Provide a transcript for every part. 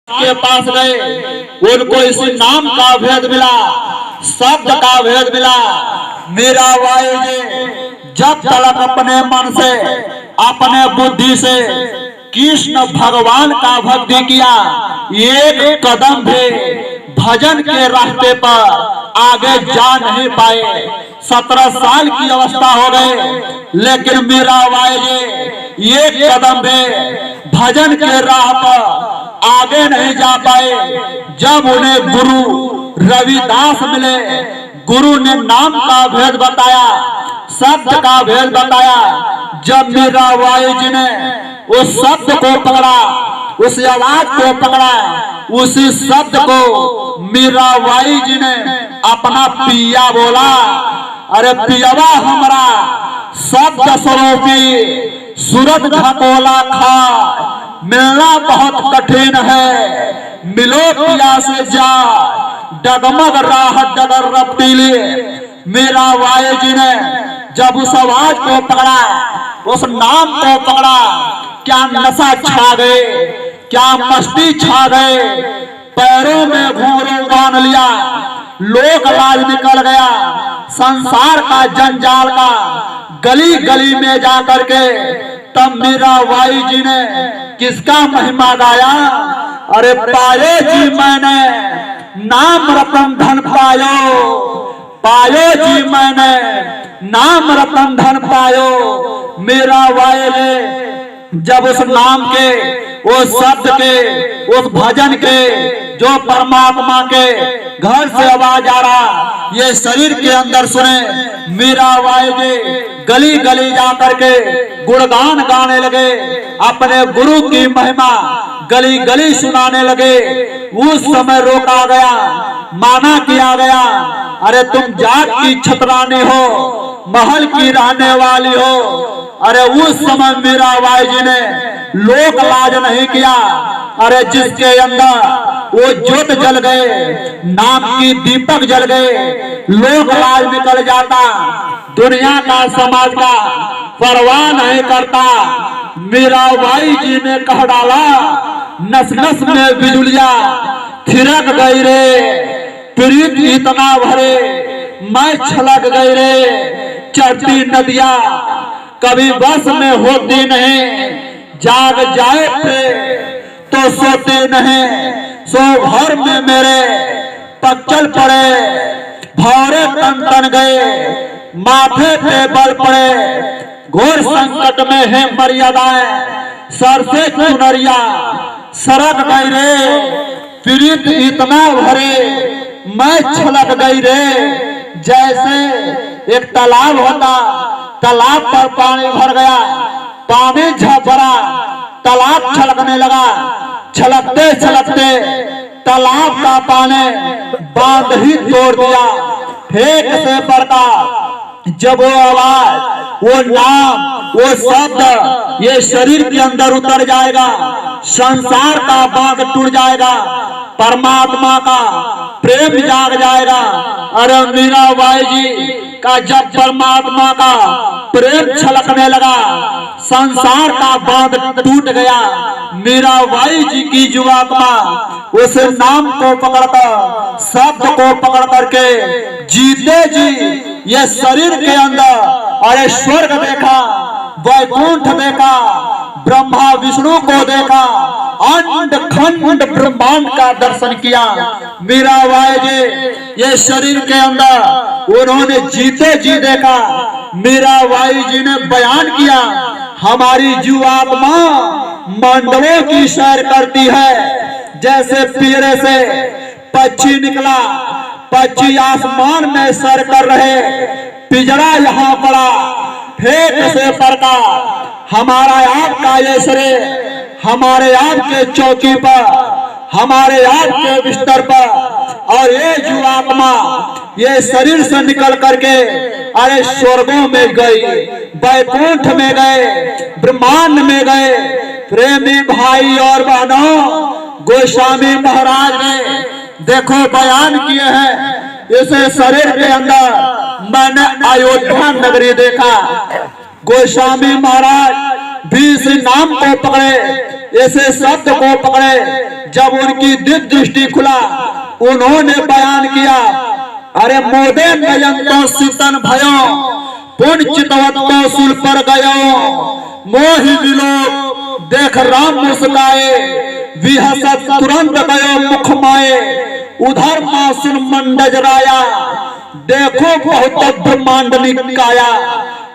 के पास गए, उनको इसी नाम का भेद मिला, शब्द का भेद मिला। मीराबाई जी जब तक अपने मन से, अपने बुद्धि से कृष्ण भगवान का भक्ति किया, एक कदम भी भजन के रास्ते पर आगे जा नहीं पाए। 17 साल की अवस्था हो गए, लेकिन मीराबाई जी एक कदम भी भजन के राह पर आगे नहीं जा पाए। जब उन्हें गुरु रविदास मिले, गुरु ने नाम का भेद बताया, शब्द का भेद बताया। जब मीराबाई जी ने उस शब्द को पकड़ा, उस आवाज को पकड़ा, उसी शब्द को मीराबाई जी ने अपना पिया बोला। अरे पियवा हमरा शब्द स्वरूपी सूरत ढकोला खा, मिलना बहुत कठिन है, मिलो पिया से जा, डगमग राह डगर रफ्तीली। मीराबाई जी ने जब उस आवाज को पकड़ा, उस नाम को पकड़ा, क्या नशा छा गए, क्या मस्ती छा गए। पैरों में घुंघरू बांध लिया, लोक लाज निकल गया, संसार का जंजाल का गली गली में जा करके तब मीराबाई जी ने किसका महिमा गाया। अरे पायो जी मैंने नाम रतन धन पायो, पायो जी मैंने नाम रतन धन पायो। मीराबाई ने जब उस नाम के, उस शब्द के, उस भजन के, जो परमात्मा के घर से आवाज आ रहा, ये शरीर के अंदर सुने। मीराबाई जी गली गली जा करके गुणगान गाने लगे, अपने गुरु की महिमा गली गली सुनाने लगे। उस समय रोका गया, माना किया गया, अरे तुम जाट की छतरानी हो, महल की रहने वाली हो। अरे उस समय मीराबाई जी ने लोक लाज नहीं किया। अरे जिसके अंदर वो ज्योत जल गए, नाम की दीपक जल गए, लोक लाज निकल जाता, दुनिया का समाज का परवाह नहीं करता। मीराबाई जी ने कह डाला, नस नस में बिजुलिया थिरक गई रे, प्रीत इतना भरे मैं छलक गई रे। चढ़ती नदिया कभी बस में होती नहीं, जाग जाए थे तो सोते नहीं। सो घर में मेरे पक्चल पड़े, भौरे तन तन गए, माथे पे बल पड़े। घोर संकट में है मर्यादाएं, सर से चुनरिया सरक गई रे, प्रीत इतना भरे मैं छलक गई रे। जैसे एक तालाब होता, तालाब पर पानी भर गया, पानी झपरा, तालाब छलकने लगा। छलकते छलकते तालाब का पानी बांध ही तोड़ दिया। फेंक से पड़ता जब वो आवाज, वो नाम, वो शब्द ये शरीर के अंदर उतर जाएगा, संसार का बांध टूट जाएगा, परमात्मा का प्रेम जाग जाएगा। अरे मीराबाई जी का जब परमात्मा का प्रेम छलकने लगा, संसार का बांध टूट गया। मीराबाई जी की जीवात्मा उस नाम को पकड़कर, शब्द को पकड़ करके जीते जी ये शरीर के अंदर, अरे स्वर्ग देखा, वैकुंठ देखा, ब्रह्मा विष्णु को देखा, अंड खंड ब्रह्मांड का दर्शन किया। मीराबाई जी ये शरीर के अंदर उन्होंने जीते जी देखा। मीराबाई जी ने बयान किया, हमारी जीवात्मा मंडलों की सैर करती है। जैसे पिंजरे से पक्षी निकला, पक्षी आसमान में सैर कर रहे, पिंजरा यहाँ पड़ा, फेंक से पड़ता। हमारा आपका ये शरीर हमारे आपके चौकी पर, हमारे आपके बिस्तर पर, और ये जीवात्मा ये शरीर से निकल करके अरे स्वर्गों में गई, वैकुंठ में गए, ब्रह्मांड में गए। प्रेमी भाई और बहनों, गोस्वामी महाराज ने देखो बयान किए हैं, इसे शरीर के अंदर मैंने अयोध्या नगरी देखा। गोस्वामी महाराज भी इस नाम को पकड़े, ऐसे शब्द को पकड़े। जब उनकी दिव्य दृष्टि खुला, उन्होंने बयान किया, अरे मोदे नयन तो शीतन भयो, पुण्य चितवत तो सुल पर गयो, मोहि विलोक देख राम मुस्काए, विहसत तुरंत गयो मुख माए, उधर मासुन मंडज राया, देखो बहुत ब्रह्मांड निकाया,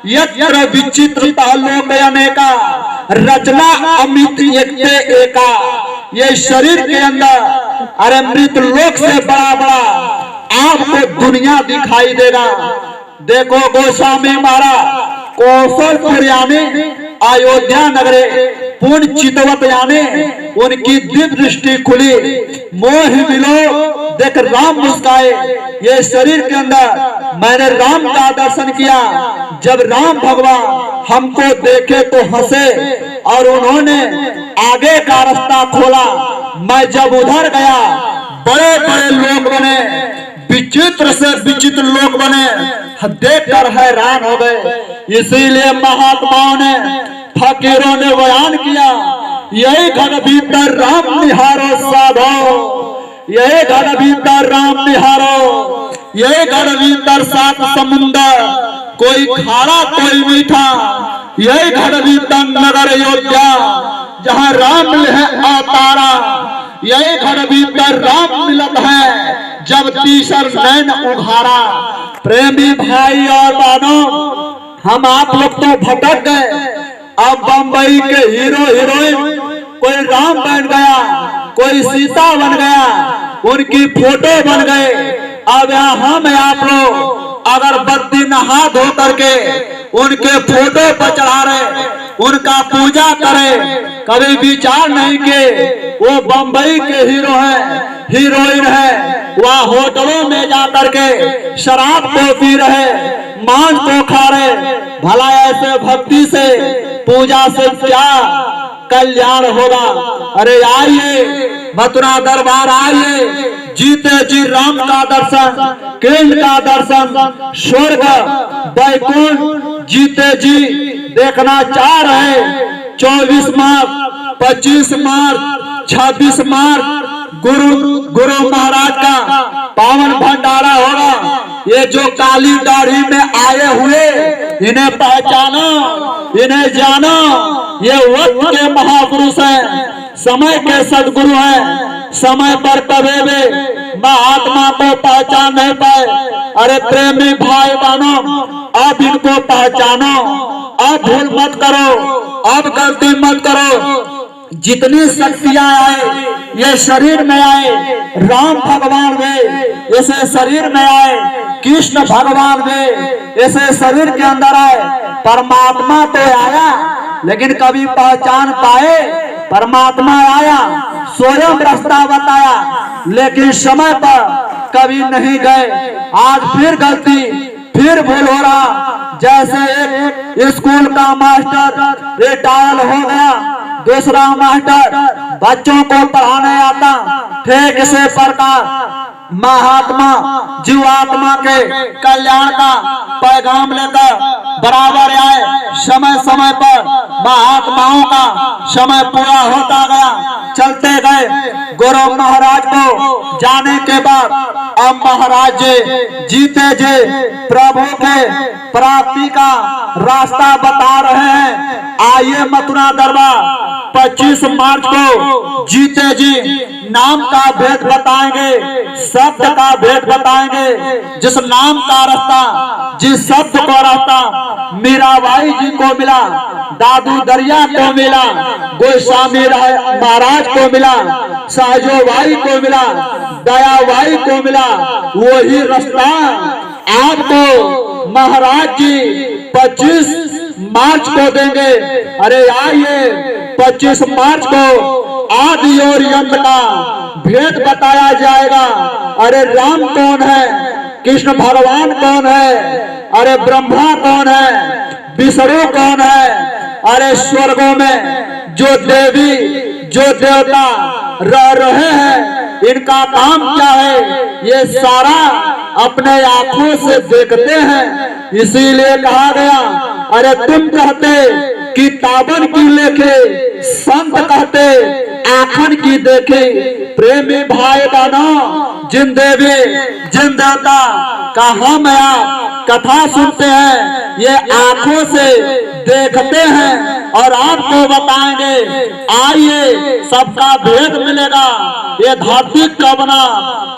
यत्र विचित्रता लोक अनेका, रचना अमित एकते एका। ये शरीर के अंदर अरे मृत लोक से बड़ा बड़ा आपको दुनिया दिखाई देगा। देखो गोस्वामी महाराज कौशलपुर यानी अयोध्या नगरे पूर्ण चितवत यानी उनकी दिव्य दृष्टि खुली, मोह मिलो देख राम मुस्काए। ये शरीर के अंदर मैंने राम का दर्शन किया। जब राम भगवान हमको देखे तो हंसे और उन्होंने आगे का रास्ता खोला। मैं जब उधर गया, बड़े बड़े लोग बने, विचित्र से विचित्र लोग बने, देखकर हैरान हो गए। इसीलिए महात्माओं ने, फकीरों ने बयान किया, यही घर भीतर राम निहारो साधो, यही घर भीतर राम निहारो, यही घर भीतर सात समुंदर, कोई खारा कोई मीठा, यही घर भीतर नगर अयोध्या, जहाँ राम है अवतारा, यही घर भीतर राम मिलत है, जब तीसर नैन उघारा। प्रेमी भाई और बहनों, हम आप लोग तो भटक गए। अब बंबई के हीरो हीरोइन कोई राम बन गया, कोई सीता बन गया, उनकी फोटो बन गए। अब यहाँ हम आप लोग अगरबत्ती नहा धो करके उनके फोटो पर चढ़ा रहे, उनका पूजा करे। कभी विचार नहीं कि वो बंबई के हीरो है, हीरोइन है, वह होटलों में जा करके शराब को पी रहे, मांस को खा रहे। भला ऐसे भक्ति से, पूजा से क्या कल्याण होगा? अरे आइए मथुरा दरबार, आइए, जीते जी राम का दर्शन, कृष्ण का दर्शन, स्वर्ग वैकुंठ जीते जी देखना चाह रहे। 24 मार्च, 25 मार्च, 26 मार्च गुरु महाराज का पावन भंडारा होगा। ये जो काली दाढ़ी में आए हुए, इन्हें पहचानो, इन्हें जानो, ये वक्त के महापुरुष हैं, समय के सदगुरु हैं। समय पर कभी भी महात्मा को पहचान नहीं पाए। अरे प्रेमी भाई बहनों, अब इनको पहचानो, अब भूल मत करो, अब गलती मत करो। जितनी शक्तियां आए ये शरीर में आए, राम भगवान वे इसे शरीर में आए, कृष्ण भगवान वे इसे शरीर के अंदर आए। परमात्मा तो आया, लेकिन कभी पहचान पाए? परमात्मा आया, स्वयं रास्ता बताया, लेकिन समय पर कभी नहीं गए। आज फिर गलती, फिर भूल हो रहा। जैसे एक स्कूल का मास्टर रिटायर हो गया, दूसरा मास्टर बच्चों को पढ़ाने आता, ठीक इसी प्रकार महात्मा जीवात्मा के कल्याण का पैगाम लेकर बराबर आए। समय समय पर महात्माओं का समय पूरा होता गया, चलते गए। गुरु महाराज को जाने के बाद अब महाराज जी जीते जी प्रभु के प्राप्ति का रास्ता बता रहे हैं। आइए मथुरा दरबार 25 मार्च को जीते जी नाम का भेद बताएंगे, शब्द का भेद बताएंगे। जिस नाम का रास्ता, जिस शब्द को रास्ता मीराबाई जी को मिला, दादू दरिया को मिला, गोस्वामी महाराज को मिला, साजो भाई को मिला, दया भाई को मिला, वही रास्ता आपको महाराज जी 25 मार्च को देंगे। अरे आइए 25 मार्च को आदि और अंत का भेद बताया जाएगा। अरे राम कौन है, कृष्ण भगवान कौन है, अरे ब्रह्मा कौन है, विष्णु कौन है, अरे स्वर्गों में जो देवी जो देवता रह रहे हैं, इनका काम क्या है, ये सारा अपने आंखों से देखते हैं। इसीलिए कहा गया, अरे तुम कहते किताबन की लेखे संत कहते आखन की देखे। प्रेमी भाई बहनों, जिन देवी जिन देवता का हम आप कथा सुनते हैं, ये आंखों से देखते हैं और आपको बताएंगे। आइए सबका भेद मिलेगा। ये धरती कब बना,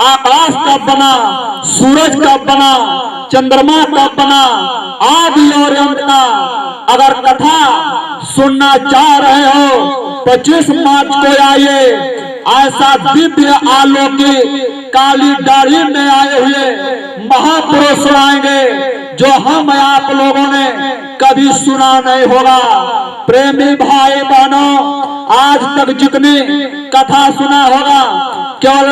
आकाश कब बना, सूरज कब बना, चंद्रमा कब बना, आदि और अंत का अगर कथा सुनना चाह रहे हो 25 मार्च को आइए। ऐसा दिव्य आलोकी काली दाढ़ी में आए हुए महापुरुष सुनाएंगे जो हम आप लोगों ने कभी सुना नहीं होगा। प्रेमी भाई बहनों, आज तक जितनी कथा सुना होगा केवल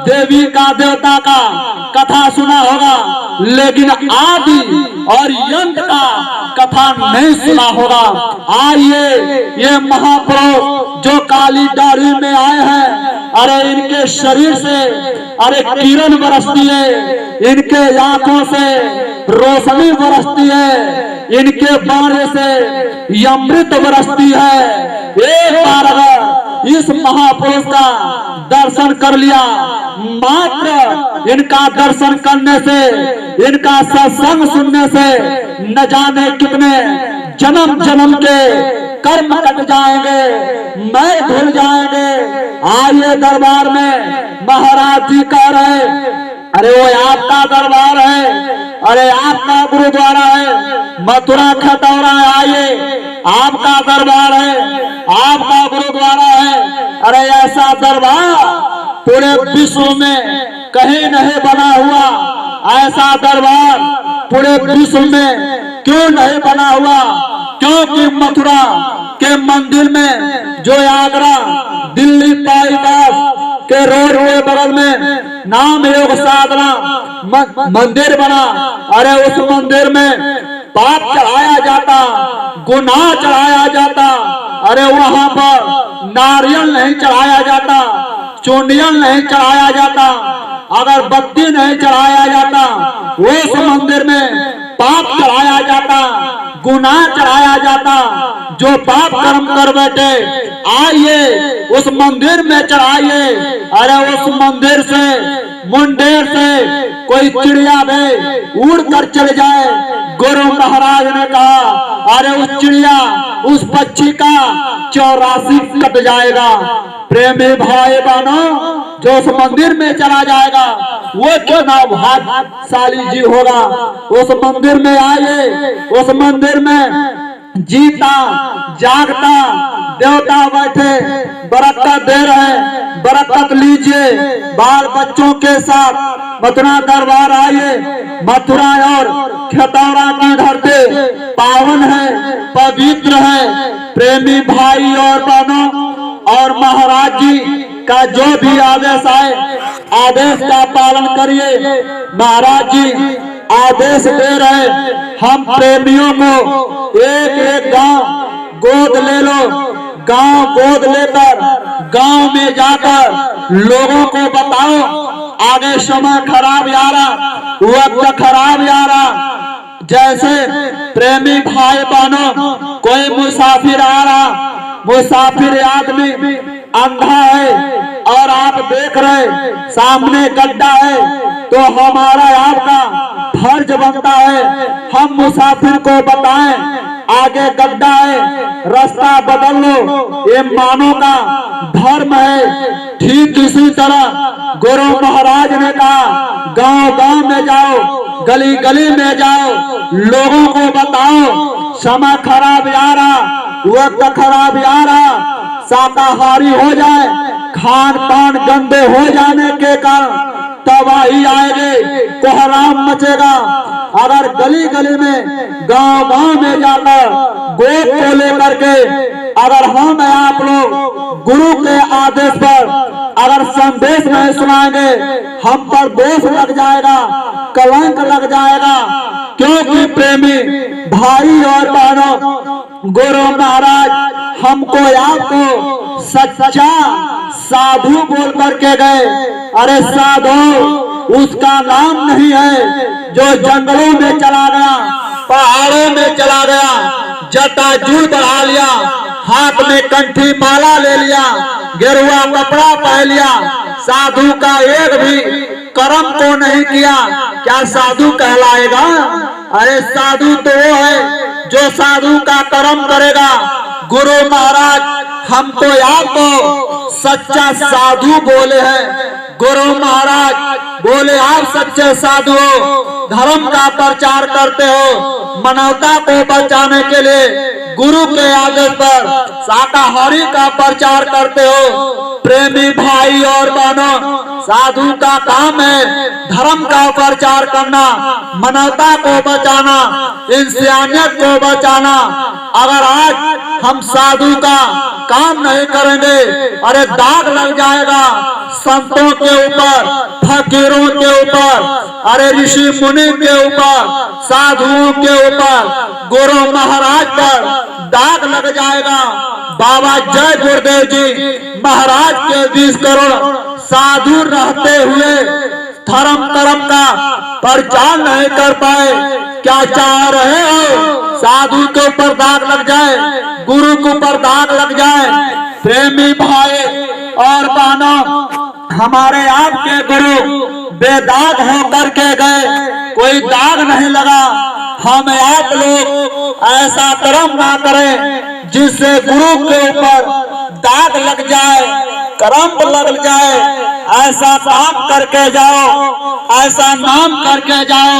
देवी का देवता का कथा सुना होगा, लेकिन आदि और अंत का कथा नहीं सुना होगा। आइए ये महापुरुष जो काली दाढ़ी में आए हैं, अरे इनके शरीर से अरे किरण बरसती है, इनके आंखों से रोशनी बरसती है, इनके बाणे से अमृत बरसती है। एक बार अगर इस महापुरुष का दर्शन कर लिया, मात्र इनका दर्शन करने से, इनका सत्संग सुनने से न जाने कितने जन्म जन्म के कर्म कट जाएंगे, मैं भूल जाएंगे। आइए दरबार में महाराज जी कह रहे, अरे वो आपका दरबार है, अरे आपका गुरुद्वारा है, मथुरा खतौरा है, आइए आपका दरबार है, आपका गुरुद्वारा है। अरे ऐसा दरबार पूरे विश्व में कहीं नहीं बना हुआ। ऐसा दरबार पूरे विश्व में क्यों नहीं बना हुआ? क्योंकि मथुरा के मंदिर में जो आगरा दिल्ली बाईपास के रोड के बगल में नाम योग साधना मंदिर बना, अरे उस मंदिर में पाप चढ़ाया जाता, गुनाह चढ़ाया जाता। अरे वहां पर नारियल नहीं चढ़ाया जाता, चूड़ियां नहीं चढ़ाया जाता, अगरबत्ती नहीं चढ़ाया जाता। उस मंदिर में पाप चढ़ाया जाता, गुनाह चढ़ाया जाता। जो पाप कर्म कर बैठे, आइए उस मंदिर में चढ़ाइए। अरे उस मंदिर से मुंडेर से कोई चिड़िया भी उड़ कर चले जाए, गुरु महाराज ने कहा, अरे उस चिड़िया उस पक्षी का 84 कट जाएगा। प्रेमी भाई बहनों, जो उस मंदिर में चला जाएगा वो क्यों ना भाग्यशाली जी होगा। उस मंदिर में आइए, उस मंदिर में जीता जागता देवता बैठे बरकत दे रहे, बरकत लीजिए। बाल बच्चों के साथ मथुरा दरबार आइए। मथुरा और खतौरा की धरती पावन है, पवित्र है। प्रेमी भाई और बहनों, और महाराज जी का जो भी आदेश आए, आदेश का पालन करिए। महाराज जी आदेश दे रहे, हम प्रेमियों को एक एक गांव गोद ले लो। गांव गोद लेकर गांव में जाकर लोगों को बताओ, आगे समय खराब आ रहा, वक्त खराब आ रहा। जैसे प्रेमी भाई बहनों, कोई मुसाफिर आ रहा, मुसाफिर आदमी अंधा है और आप देख रहे सामने गड्ढा है, तो हमारा आपका फर्ज बनता है हम मुसाफिर को बताएं आगे गड्ढा है, रास्ता बदल लो। ये मानव का धर्म है। ठीक इसी तरह गुरु महाराज ने कहा, गांव गांव में जाओ, गली गली में जाओ, लोगों को बताओ समय खराब आ रहा, वक्त खराब आ रहा, शाकाहारी हो जाए, खान पान गंदे हो जाने के कारण तबाही आएगी, कोहराम मचेगा। अगर गली गली में गांव गांव में जाकर गोद को लेकर के अगर हम आप लोग गुरु के आदेश पर अगर संदेश नहीं सुनाएंगे, हम पर दोष लग जाएगा, कलंक लग जाएगा। क्योंकि प्रेमी भाई और बहनों, गुरु महाराज हमको आपको सच्चा साधु बोल करके गए। अरे साधु उसका नाम नहीं है जो जंगलों में चला गया, पहाड़ों में चला गया, जटाजू बढ़ा लिया, हाथ में कंठी माला ले लिया, गेरुआ कपड़ा पहन लिया, साधु का एक भी कर्म को नहीं किया, क्या साधु कहलाएगा? अरे साधु तो वो है जो साधु का कर्म करेगा। गुरु महाराज हमको आपको सच्चा साधु बोले हैं। गुरु महाराज बोले आप सच्चे साधु हो, धर्म का प्रचार करते हो, मानवता को बचाने के लिए गुरु के आदेश पर शाकाहारी का प्रचार करते हो। प्रेमी भाई और बहनों, साधु का काम है धर्म का प्रचार करना, मानवता को बचाना, इंसानियत को बचाना। अगर आज हम साधु का काम नहीं करेंगे, अरे दाग लग जाएगा संतों के ऊपर, फकीरों के ऊपर, अरे ऋषि मुनि के ऊपर, साधुओं के ऊपर, गुरु महाराज पर दाग लग जाएगा। बाबा जय गुरुदेव जी महाराज के 20 करोड़ साधु रहते हुए धर्म कर्म का प्रचार नहीं कर पाए। क्या चाह रहे हो? साधु के ऊपर दाग लग जाए, गुरु के ऊपर दाग लग जाए। प्रेमी भाई और बहनों, हमारे आपके गुरु बेदाग होकर के गए, कोई दाग नहीं लगा। हम आप लोग ऐसा कर्म ना करें जिससे गुरु के ऊपर दाग लग जाए, कर्म लग जाए। ऐसा काम करके जाओ, ऐसा नाम करके जाओ,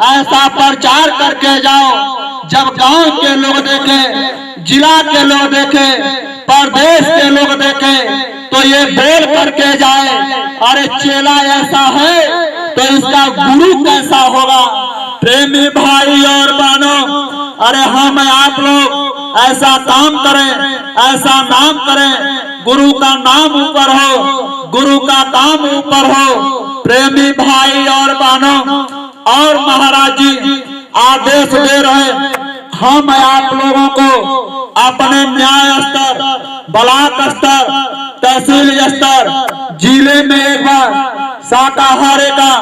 ऐसा प्रचार करके जाओ। जब गांव के लोग देखें, जिला के लोग देखें, प्रदेश के लोग देखें, तो ये बोल करके जाए, अरे चेला ऐसा है तो इसका गुरु कैसा होगा। प्रेमी भाई और बहनों, अरे हम आप लोग ऐसा काम करें, ऐसा नाम करें, गुरु का नाम ऊपर हो, गुरु का काम ऊपर हो। प्रेमी भाई और बहनों, और महाराज जी आदेश दे रहे, हम आप लोगों को अपने न्याय स्तर, ब्लॉक स्तर, तहसील स्तर, जिले में एक बार शाकाहारी का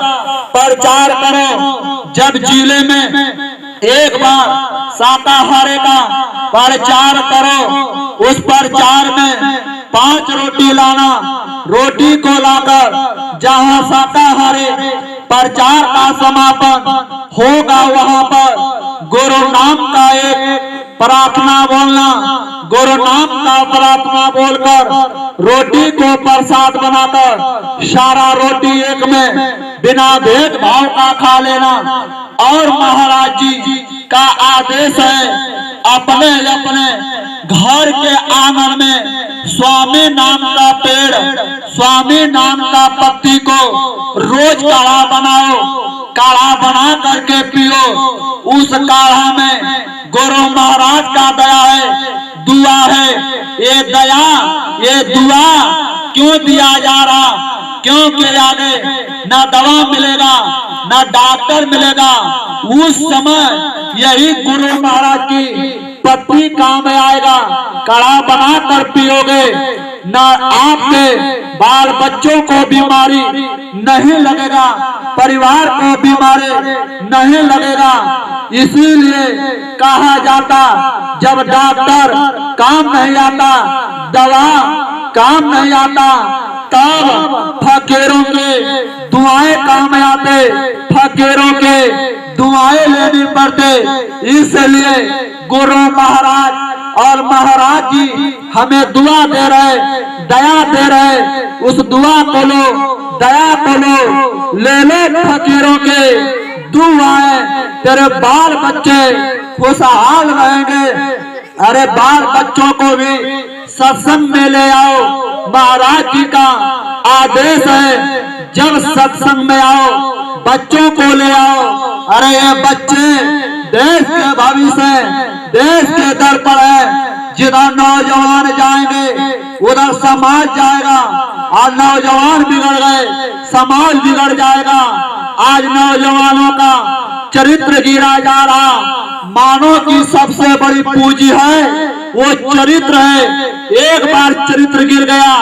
प्रचार करो। जब जिले में एक बार शाकाहारी का प्रचार करो, उस प्रचार में 5 रोटी लाना, रोटी को लाकर जहां शाकाहारी प्रचार का समापन होगा वहां पर गुरु नाम का एक प्रार्थना बोलना, गुरु नाम का प्रार्थना बोलकर रोटी को प्रसाद बनाकर सारा रोटी एक में बिना भेदभाव का खा लेना। और महाराज जी का आदेश है अपने अपने घर के आंगन में स्वामी नाम का पेड़, स्वामी नाम का पत्ती को रोज काढ़ा बनाओ, काढ़ा बना करके पियो। उस काढ़ा में गुरु महाराज का दया है, दुआ है। ये दया, ये दुआ क्यों दिया जा रहा? क्योंकि आगे ना दवा मिलेगा, ना डॉक्टर मिलेगा। उस समय यही गुरु महाराज की पत्ती काम में आएगा। काढ़ा बना कर पियोगे, ना आपके बाल बच्चों को बीमारी नहीं लगेगा, परिवार को बीमारी नहीं लगेगा। इसीलिए कहा जाता, जब डॉक्टर काम नहीं आता, दवा काम नहीं आता, तब फकीरों के दुआएं काम आते, फकीरों के दुआएं लेनी पड़ते। इसलिए गुरु महाराज और महाराज जी हमें दुआ दे रहे, दया दे रहे। उस दुआ को लो, दया को लो, ले ले फकीरों के दुआएं, तेरे बाल बच्चे खुशहाल रहेंगे। अरे बाल बच्चों को भी सत्संग में ले आओ, महाराज जी का आदेश है। जब सत्संग में आओ, बच्चों को ले आओ। अरे ये बच्चे देश के भविष्य, देश के दर्पण है। जिधर नौजवान जाएंगे उधर समाज जाएगा, और नौजवान बिगड़ गए समाज बिगड़ जाएगा। आज नौजवानों का चरित्र गिरा जा रहा। मानव की सबसे बड़ी पूंजी है वो चरित्र है। एक बार चरित्र गिर गया,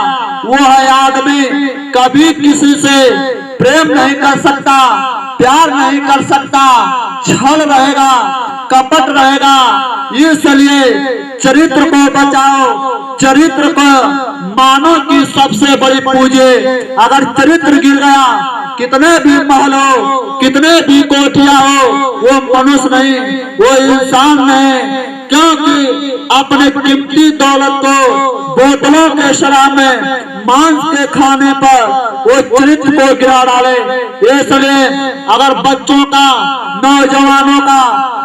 वो है आदमी कभी किसी से प्रेम नहीं कर सकता, प्यार नहीं कर सकता, छल रहेगा। कपट रहेगा। इसलिए चरित्र को बचाओ, चरित्र को मानव की सबसे बड़ी पूंजी। अगर चरित्र गिर गया, कितने भी महल हो, कितने भी कोठियां हो, वो मनुष्य नहीं, वो इंसान नहीं। क्योंकि अपने कीमती दौलत को बोतलों के शराब में, मांस के खाने पर वो चरित्र को गिरा डाले। इसलिए अगर बच्चों का, नौजवानों का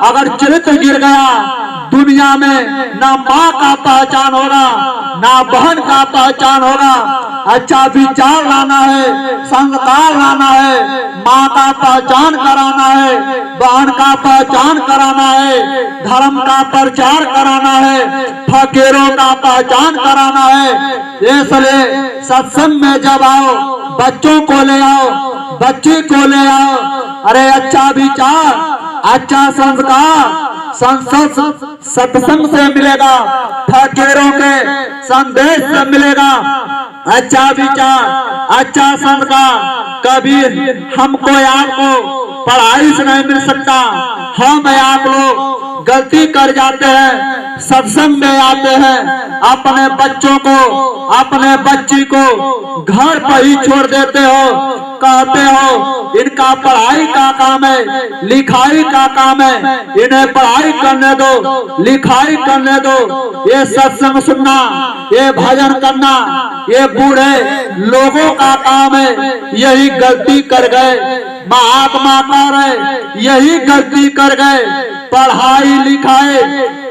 अगर चरित्र गिर गया, दुनिया में ना माँ का पहचान होगा, ना बहन का पहचान होगा। अच्छा विचार लाना है, संस्कार लाना है, माँ का पहचान कराना है, बहन का पहचान कराना है, धर्म का प्रचार कराना है, फकीरों का पहचान कराना है। इसलिए सत्संग में जब आओ, बच्चों को ले आओ, बच्ची को ले आओ। अरे अच्छा विचार, अच्छा संस्कार सत्संग से मिलेगा, फकीरों के संदेश से मिलेगा। अच्छा विचार, अच्छा संस्कार कभी हमको आपको पढ़ाई से नहीं मिल सकता। हम आप लोग गलती कर जाते हैं, सत्संग में आते हैं, अपने बच्चों को, अपने बच्ची को घर पर ही छोड़ देते हो। कहते हो इनका पढ़ाई का काम है, लिखाई का काम है, इन्हें पढ़ाई करने दो, लिखाई करने दो। ये सत्संग सुनना, ये भजन करना, ये बूढ़े लोगों का काम है। यही गलती कर गए महात्मा कर रहे, यही गलती कर गए। पढ़ाई लिखाई,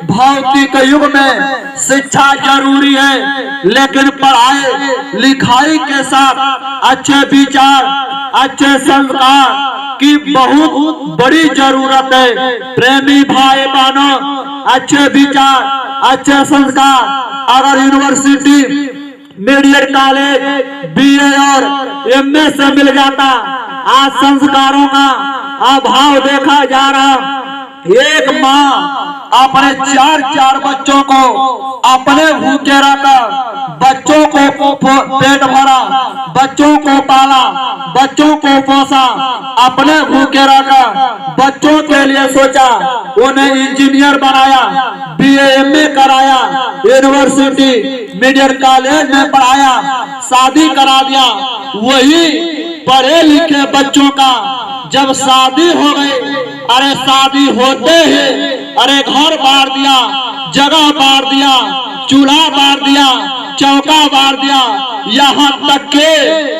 भौतिक युग में शिक्षा जरूरी है, लेकिन पढ़ाई लिखाई के साथ अच्छे विचार, अच्छे संस्कार की बहुत बड़ी जरूरत है। प्रेमी भाई बहनों, अच्छे विचार, अच्छे संस्कार अगर यूनिवर्सिटी, मेडिकल कॉलेज, बीए और एमए से मिल जाता। आज संस्कारों का अभाव देखा जा रहा। एक माँ अपने चार बच्चों को अपने भूखे रखकर, बच्चों को पेट भरा, बच्चों को पाला, बच्चों को पोसा, अपने भूखे रखा, बच्चों के लिए सोचा, उन्हें इंजीनियर बनाया, बीए एमए कराया, यूनिवर्सिटी मेडिकल कॉलेज में पढ़ाया, शादी करा दिया। वही पढ़े लिखे बच्चों का जब शादी हो गई, अरे शादी होते ही अरे घर बार दिया, जगह बार दिया, चूल्हा बार दिया, चौका बार दिया, यहाँ तक के